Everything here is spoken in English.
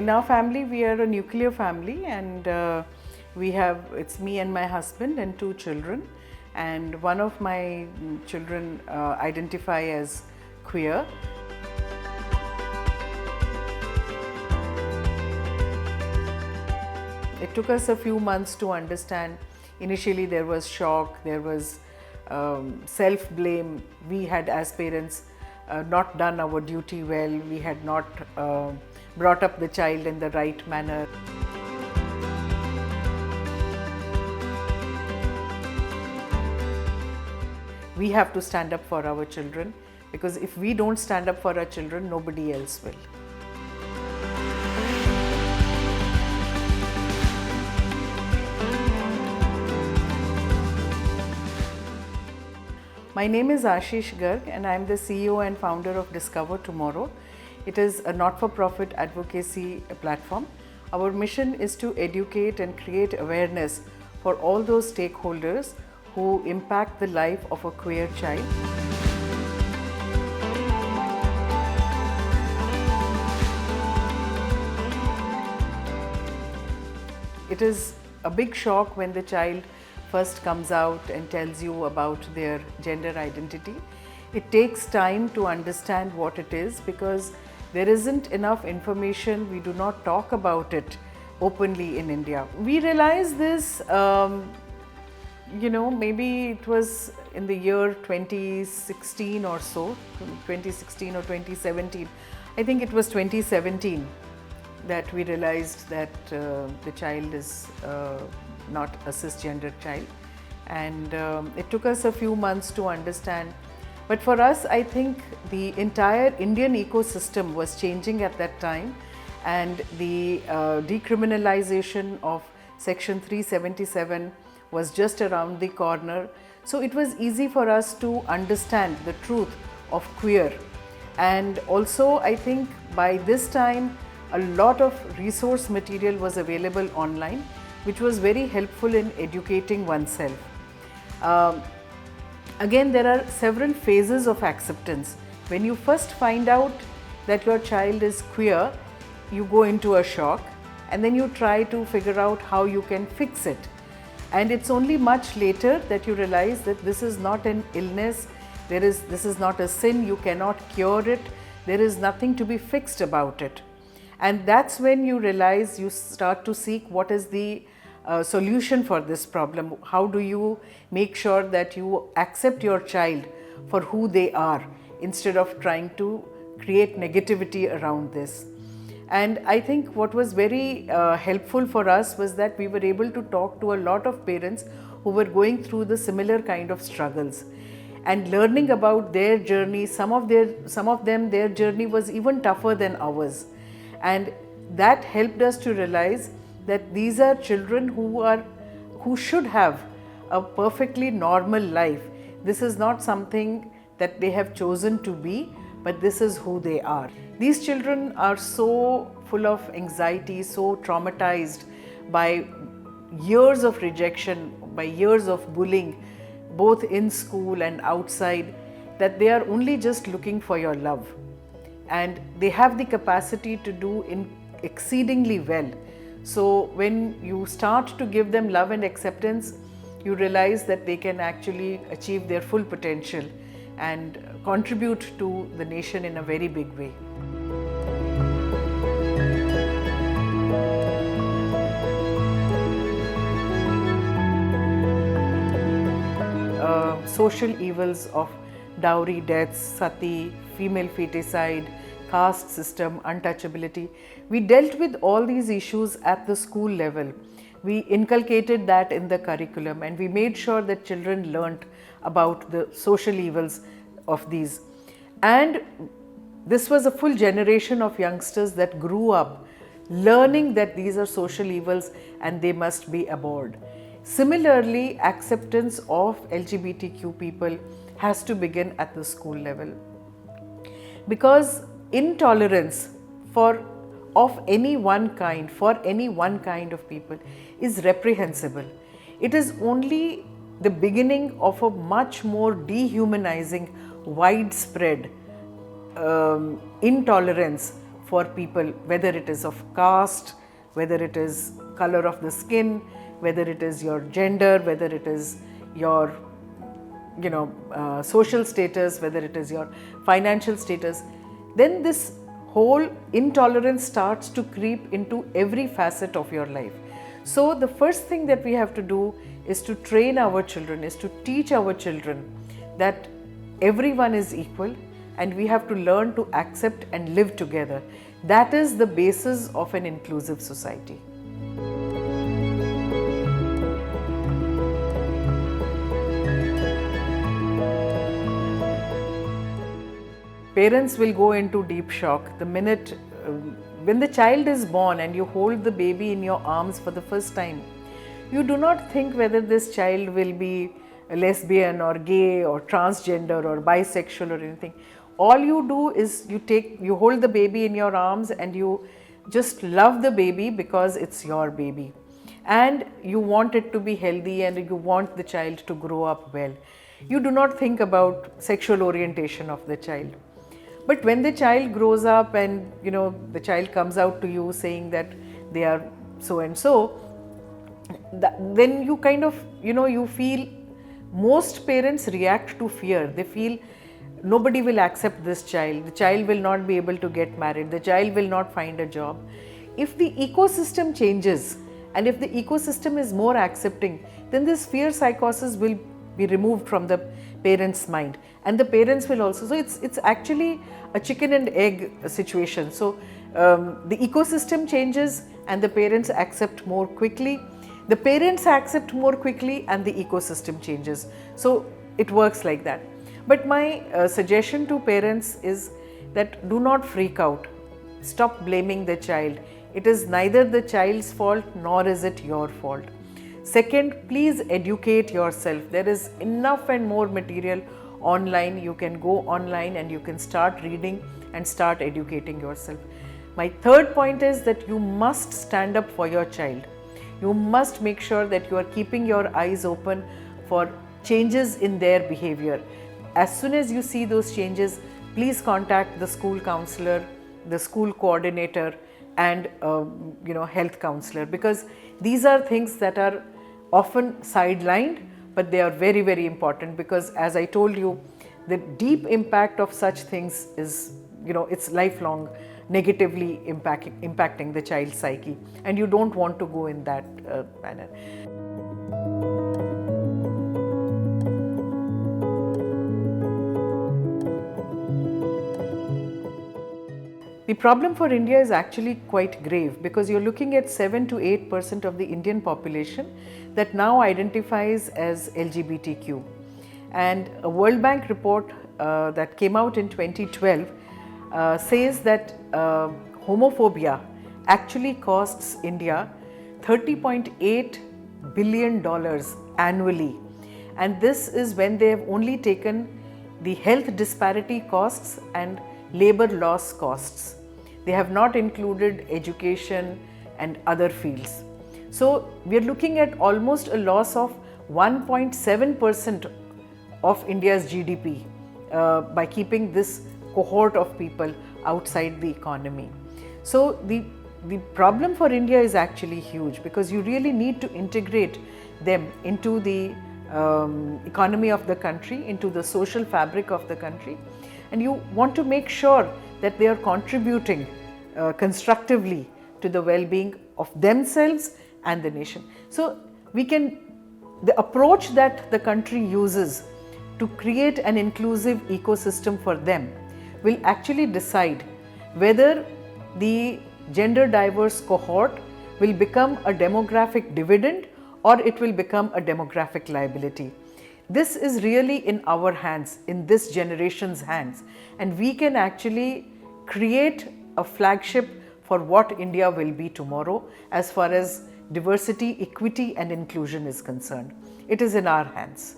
in our family, we are a nuclear family, and it's me and my husband and 2 children, and one of my children identify as queer. It took us a few months to understand. Initially there was shock, there was self-blame. We had, as parents, not done our duty well. We had not brought up the child in the right manner. We have to stand up for our children, because if we don't stand up for our children, nobody else will. My name is Ashish Garg, and I am the CEO and founder of Discover Tomorrow. It is a not-for-profit advocacy platform. Our mission is to educate and create awareness for all those stakeholders who impact the life of a queer child. It is a big shock when the child first comes out and tells you about their gender identity. It takes time to understand what it is, because there isn't enough information. We do not talk about it openly in India. We realized this, maybe it was in the year 2016 or so, 2016 or 2017. I think it was 2017 that we realized that the child is not a cisgender child, and it took us a few months to understand. But for us, I think the entire Indian ecosystem was changing at that time, and the decriminalization of Section 377 was just around the corner. So it was easy for us to understand the truth of queer. And also, I think by this time, a lot of resource material was available online, which was very helpful in educating oneself. Again, there are several phases of acceptance. When you first find out that your child is queer, you go into a shock, and then you try to figure out how you can fix it. And it's only much later that you realize that this is not an illness, this is not a sin, you cannot cure it, there is nothing to be fixed about it. And that's when you realize, you start to seek what is the solution for this problem. How do you make sure that you accept your child for who they are, instead of trying to create negativity around this? And I think what was very helpful for us was that we were able to talk to a lot of parents who were going through the similar kind of struggles, and learning about their journey. Some of them, their journey was even tougher than ours. And that helped us to realize that these are children who should have a perfectly normal life. This is not something that they have chosen to be, but this is who they are. These children are so full of anxiety, so traumatized by years of rejection, by years of bullying, both in school and outside, that they are only just looking for your love. And they have the capacity to do exceedingly well. So when you start to give them love and acceptance, you realize that they can actually achieve their full potential and contribute to the nation in a very big way. Social evils of dowry deaths, sati, female feticide, caste system, untouchability. We dealt with all these issues at the school level. We inculcated that in the curriculum, and we made sure that children learnt about the social evils of these. And this was a full generation of youngsters that grew up learning that these are social evils and they must be abhorred. Similarly, acceptance of LGBTQ people has to begin at the school level, because intolerance of any one kind, for any one kind of people, is reprehensible. It is only the beginning of a much more dehumanizing, widespread intolerance for people, whether it is of caste, whether it is color of the skin, whether it is your gender, whether it is your social status, whether it is your financial status, then this whole intolerance starts to creep into every facet of your life. So the first thing that we have to do is to train our children, is to teach our children that everyone is equal and we have to learn to accept and live together. That is the basis of an inclusive society. Parents will go into deep shock the minute when the child is born and you hold the baby in your arms for the first time. You do not think whether this child will be a lesbian or gay or transgender or bisexual or anything. All you do is you hold the baby in your arms and you just love the baby because it's your baby. And you want it to be healthy and you want the child to grow up well. You do not think about sexual orientation of the child. But when the child grows up and the child comes out to you saying that they are so and so, then you kind of you feel most parents react to fear. They feel nobody will accept this child, the child will not be able to get married, the child will not find a job. If the ecosystem changes and if the ecosystem is more accepting, then this fear psychosis will be removed from the parents' mind, and the parents will also. So it's actually a chicken and egg situation. So the ecosystem changes and the parents accept more quickly. The parents accept more quickly and the ecosystem changes. So it works like that. But my suggestion to parents is that do not freak out. Stop blaming the child. It is neither the child's fault nor is it your fault. Second, please educate yourself. There is enough and more material online. You can go online and you can start reading and start educating yourself. My third point is that you must stand up for your child. You must make sure that you are keeping your eyes open for changes in their behavior. As soon as you see those changes, please contact the school counselor, the school coordinator and health counselor, because these are things that are often sidelined, but they are very, very important, because as I told you, the deep impact of such things is, it's lifelong, negatively impacting the child's psyche, and you don't want to go in that manner. The problem for India is actually quite grave, because you're looking at 7 to 8% of the Indian population that now identifies as LGBTQ. And a World Bank report that came out in 2012 says that homophobia actually costs India $30.8 billion annually. And this is when they have only taken the health disparity costs and labor loss costs. They have not included education and other fields. So we are looking at almost a loss of 1.7% of India's GDP by keeping this cohort of people outside the economy. So the problem for India is actually huge, because you really need to integrate them into the economy of the country, into the social fabric of the country, and you want to make sure that they are contributing constructively to the well-being of themselves and the nation. So the approach that the country uses to create an inclusive ecosystem for them will actually decide whether the gender diverse cohort will become a demographic dividend or it will become a demographic liability. This is really in our hands, in this generation's hands, and we can actually create a flagship for what India will be tomorrow as far as diversity, equity and inclusion is concerned. It is in our hands.